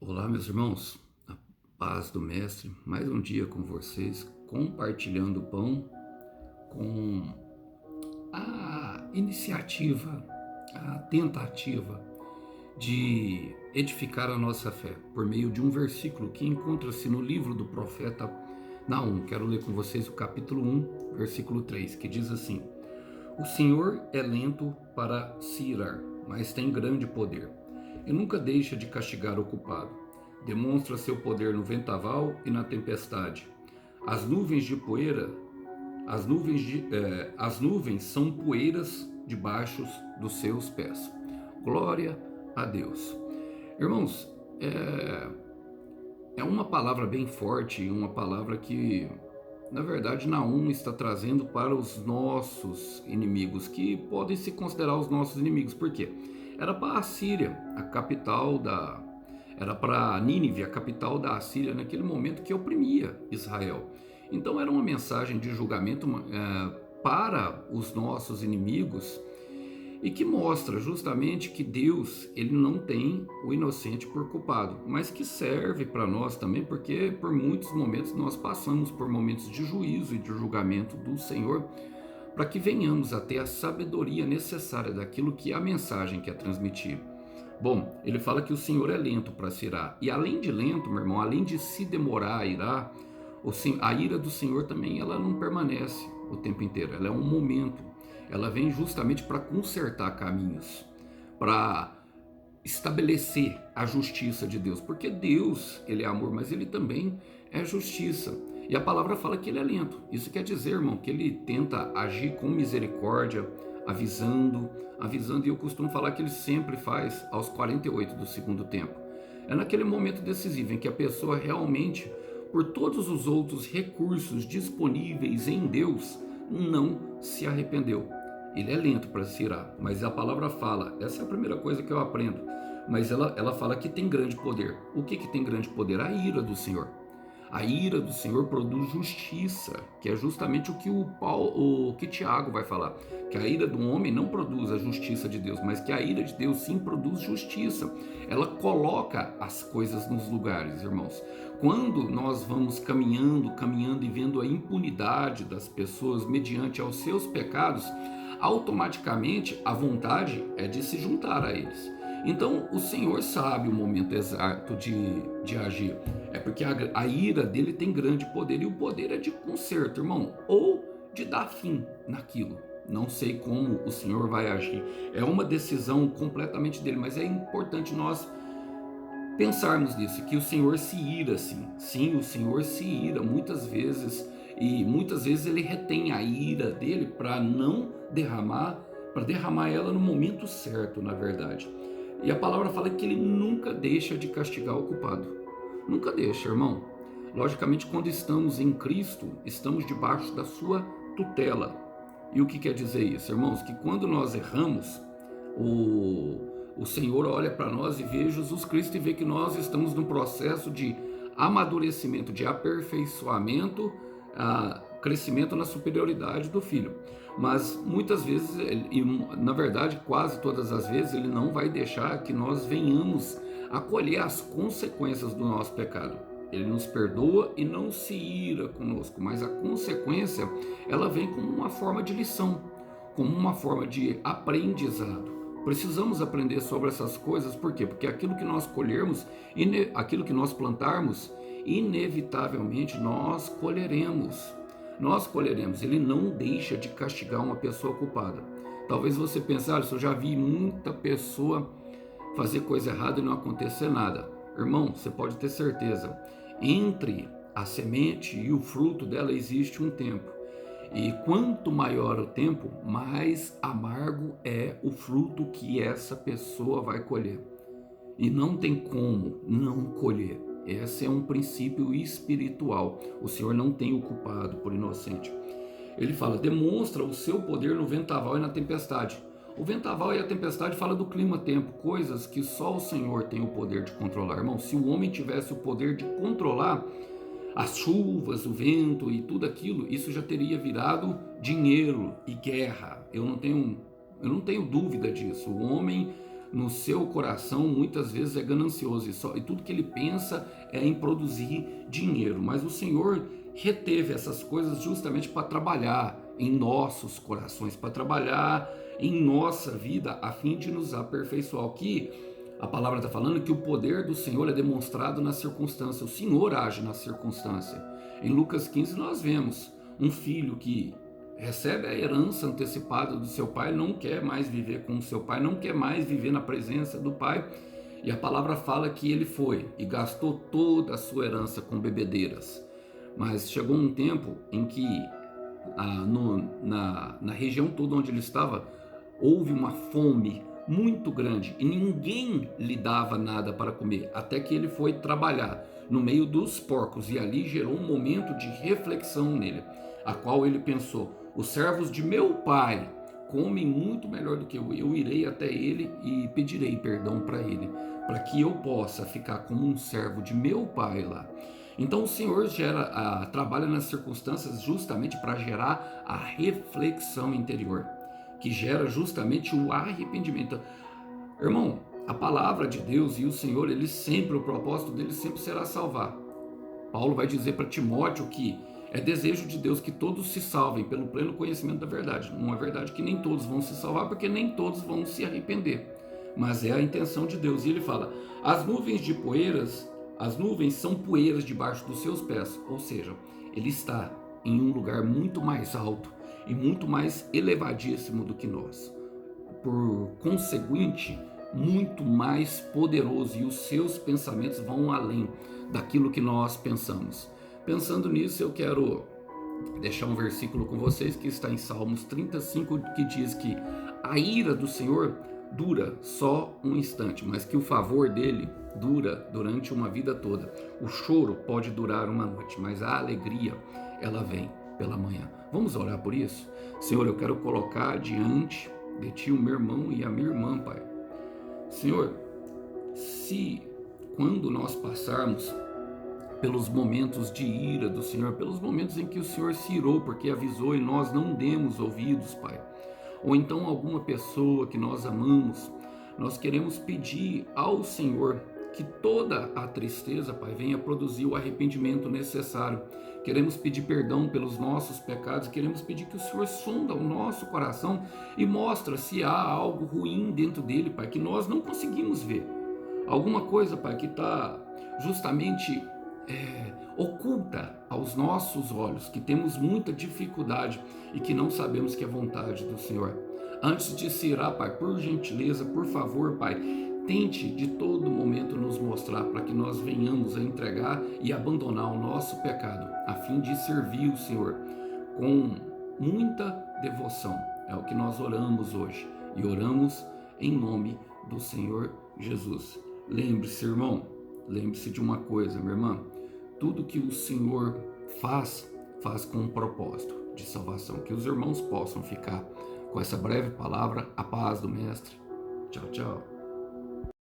Olá, meus irmãos, a paz do Mestre, mais um dia com vocês, compartilhando o pão com a iniciativa, a tentativa de edificar a nossa fé por meio de um versículo que encontra-se no livro do profeta Naum. Quero ler com vocês o capítulo 1, versículo 3, que diz assim: O Senhor é lento para se irar, mas tem grande poder, e nunca deixa de castigar o culpado. Demonstra seu poder no vendaval e na tempestade. As nuvens de poeira, as nuvens são poeiras debaixo dos seus pés. Glória a Deus. Irmãos, é uma palavra bem forte, uma palavra que, na verdade, Naum está trazendo para os nossos inimigos, que podem se considerar os nossos inimigos. Por quê? Era para a Assíria, a capital da... Era para Nínive, a capital da Assíria, naquele momento que oprimia Israel. Então era uma mensagem de julgamento para os nossos inimigos, e que mostra justamente que Deus, ele não tem o inocente por culpado, mas que serve para nós também, porque por muitos momentos nós passamos por momentos de juízo e de julgamento do Senhor, para que venhamos a ter a sabedoria necessária daquilo que é a mensagem quer transmitir. Bom, ele fala que o Senhor é lento para se irar, e além de lento, meu irmão, além de se demorar a irar, a ira do Senhor também, ela não permanece o tempo inteiro, ela é um momento. Ela vem justamente para consertar caminhos, para estabelecer a justiça de Deus, porque Deus, ele é amor, mas ele também é justiça. E a palavra fala que ele é lento. Isso quer dizer, irmão, que ele tenta agir com misericórdia, avisando, e eu costumo falar que ele sempre faz aos 48 do segundo tempo. É naquele momento decisivo em que a pessoa realmente, por todos os outros recursos disponíveis em Deus, não se arrependeu. Ele é lento para se irar, mas a palavra fala, essa é a primeira coisa que eu aprendo, mas ela fala que tem grande poder. O que tem grande poder? A ira do Senhor. A ira do Senhor produz justiça, que é justamente o que o que Tiago vai falar, que a ira do homem não produz a justiça de Deus, mas que a ira de Deus sim produz justiça. Ela coloca as coisas nos lugares, irmãos. Quando nós vamos caminhando e vendo a impunidade das pessoas mediante aos seus pecados, automaticamente a vontade é de se juntar a eles. Então o Senhor sabe o momento exato de agir. É porque a ira dele tem grande poder, e o poder é de conserto, irmão, ou de dar fim naquilo. Não sei como o Senhor vai agir. É uma decisão completamente dele, mas é importante nós pensarmos nisso, que o Senhor se ira, sim. Sim, o Senhor se ira muitas vezes, e muitas vezes ele retém a ira dele para não derramar, para derramar ela no momento certo, na verdade. E a palavra fala que ele nunca deixa de castigar o culpado. Nunca deixa, irmão. Logicamente, quando estamos em Cristo, estamos debaixo da sua tutela. E o que quer dizer isso, irmãos? Que quando nós erramos, o Senhor olha para nós e vê Jesus Cristo e vê que nós estamos num processo de amadurecimento, de aperfeiçoamento, crescimento na superioridade do Filho. Mas muitas vezes, e na verdade quase todas as vezes, Ele não vai deixar que nós venhamos a colher as consequências do nosso pecado. Ele nos perdoa e não se ira conosco, mas a consequência, ela vem como uma forma de lição, como uma forma de aprendizado. Precisamos aprender sobre essas coisas, por quê? Porque aquilo que nós colhermos, aquilo que nós plantarmos, inevitavelmente nós colheremos. Nós colheremos. Ele não deixa de castigar uma pessoa culpada. Talvez você pense, eu já vi muita pessoa fazer coisa errada e não acontecer nada. Irmão, você pode ter certeza, entre a semente e o fruto dela existe um tempo. E quanto maior o tempo, mais amargo é o fruto que essa pessoa vai colher. E não tem como não colher. Esse é um princípio espiritual. O Senhor não tem o culpado por inocente. Ele fala, demonstra o seu poder no vendaval e na tempestade. O vendaval e a tempestade fala do clima-tempo, coisas que só o Senhor tem o poder de controlar. Irmão, se o homem tivesse o poder de controlar as chuvas, o vento e tudo aquilo, isso já teria virado dinheiro e guerra. Eu não tenho dúvida disso. O homem, no seu coração muitas vezes é ganancioso e tudo que ele pensa é em produzir dinheiro. Mas o Senhor reteve essas coisas justamente para trabalhar em nossos corações, para trabalhar em nossa vida, a fim de nos aperfeiçoar. Que a palavra está falando que o poder do Senhor é demonstrado na circunstância, o Senhor age na circunstância. Em Lucas 15 nós vemos um filho que recebe a herança antecipada do seu pai, não quer mais viver com o seu pai, não quer mais viver na presença do pai, e a palavra fala que ele foi e gastou toda a sua herança com bebedeiras. Mas chegou um tempo em que na região toda onde ele estava, houve uma fome muito grande e ninguém lhe dava nada para comer, até que ele foi trabalhar no meio dos porcos, e ali gerou um momento de reflexão nele, a qual ele pensou: os servos de meu pai comem muito melhor do que eu irei até ele e pedirei perdão para ele, para que eu possa ficar como um servo de meu pai lá. Então o Senhor trabalha nas circunstâncias justamente para gerar a reflexão interior, que gera justamente o arrependimento. Irmão, a palavra de Deus e o Senhor, o propósito dele sempre será salvar. Paulo vai dizer para Timóteo que é desejo de Deus que todos se salvem pelo pleno conhecimento da verdade. Não é verdade que nem todos vão se salvar, porque nem todos vão se arrepender, mas é a intenção de Deus. E ele fala: as nuvens são poeiras debaixo dos seus pés. Ou seja, ele está em um lugar muito mais alto e muito mais elevadíssimo do que nós, por conseguinte, muito mais poderoso, e os seus pensamentos vão além daquilo que nós pensamos. Pensando nisso, eu quero deixar um versículo com vocês que está em Salmos 35, que diz que a ira do Senhor dura só um instante, mas que o favor dele dura durante uma vida toda. O choro pode durar uma noite, mas a alegria, ela vem pela manhã. Vamos orar por isso? Senhor, eu quero colocar diante de Ti o meu irmão e a minha irmã, Pai. Senhor, se quando nós passarmos pelos momentos de ira do Senhor, pelos momentos em que o Senhor se irou porque avisou e nós não demos ouvidos, Pai, ou então alguma pessoa que nós amamos, nós queremos pedir ao Senhor que toda a tristeza, Pai, venha produzir o arrependimento necessário. Queremos pedir perdão pelos nossos pecados, queremos pedir que o Senhor sonda o nosso coração e mostra se há algo ruim dentro dele, Pai, que nós não conseguimos ver. Alguma coisa, Pai, que está justamente oculta aos nossos olhos, que temos muita dificuldade e que não sabemos que é vontade do Senhor. Antes de se irar, Pai, por gentileza, por favor, Pai, tente de todo momento nos mostrar, para que nós venhamos a entregar e abandonar o nosso pecado, a fim de servir o Senhor com muita devoção. É o que nós oramos hoje, e oramos em nome do Senhor Jesus. Lembre-se, irmão, lembre-se de uma coisa, minha irmã: tudo que o Senhor faz com um propósito de salvação. Que os irmãos possam ficar com essa breve palavra, a paz do Mestre. Tchau, tchau.